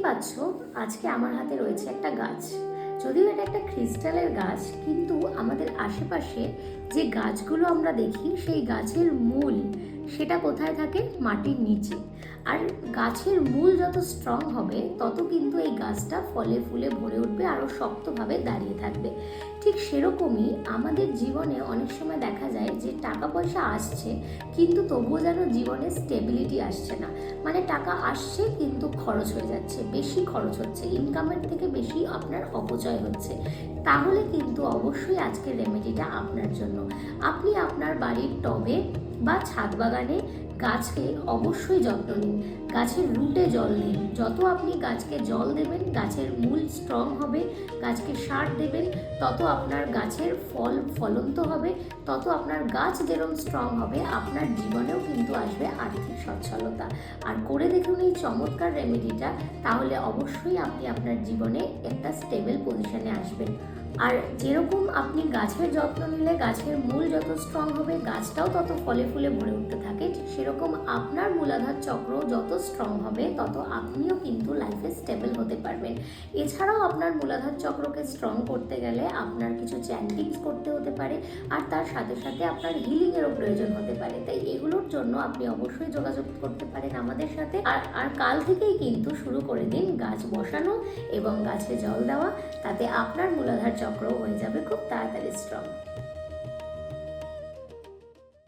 পাচ্ছ আজকে আমার হাতে রয়েছে একটা গাছ। যদিও এটা একটা ক্রিস্টালের গাছ, কিন্তু আমাদের আশেপাশে যে গাছগুলো আমরা দেখি সেই গাছের মূল সেটা কোথায় থাকে? মাটির নিচে। আর গাছের মূল যত স্ট্রং হবে তত কিন্তু এই গাছটা ফলে ফুলে ভরে উঠবে, আরও শক্তভাবে দাঁড়িয়ে থাকবে। ঠিক সেরকমই আমাদের জীবনে অনেক সময় দেখা যায় যে টাকা পয়সা আসছে, কিন্তু তবুও যেন জীবনে স্টেবিলিটি আসছে না। মানে টাকা আসছে কিন্তু খরচ হয়ে যাচ্ছে, বেশি খরচ হচ্ছে, ইনকামের থেকে বেশি আপনার অপচয় হচ্ছে। তাহলে কিন্তু অবশ্যই আজকের রেমেডিটা আপনার জন্য। আপনি আপনার বাড়ির টবে বা ছাদ বাগানে গাছকে অবশ্যই যত্ন নিন, গাছের রুটে জল দিন। যত আপনি গাছকে জল দেবেন, গাছের মূল স্ট্রং হবে, গাছকে সার দেবেন, তত আপনার গাছের ফলন্ত হবে, তত আপনার গাছ যেরকম স্ট্রং হবে, আপনার জীবনেও কিন্তু আসবে আর্থিক সচ্ছলতা। আর করে দেখুন এই চমৎকার রেমেডিটা, তাহলে অবশ্যই আপনি আপনার জীবনে একটা স্টেবল পজিশনে আসবেন। আর যেরকম আপনি গাছের যত্ন নিলে গাছের মূল যত স্ট্রং হবে, গাছটাও তত ফলে ফুলে ভরে উঠতে থাকে, ঠিক সেরকম আপনার মূলাধার চক্র যত স্ট্রং হবে তত আপনিও কিন্তু লাইফে স্টেবল হতে পারবেন। এছাড়াও আপনার মূলাধার চক্রকে স্ট্রং করতে গেলে আপনার কিছু চ্যান্টিংস করতে হতে পারে, আর তার সাথে সাথে আপনার হিলিংয়েরও প্রয়োজন হতে পারে। তাই এগুলোর জন্য আপনি অবশ্যই যোগাযোগ করতে পারেন আমাদের সাথে। আর কাল থেকেই কিন্তু শুরু করে দিন গাছ বসানো এবং গাছে জল দেওয়া, তাতে আপনার মূলাধার চক্র হয়ে যাবে খুব তাড়াতাড়ি স্ট্রং।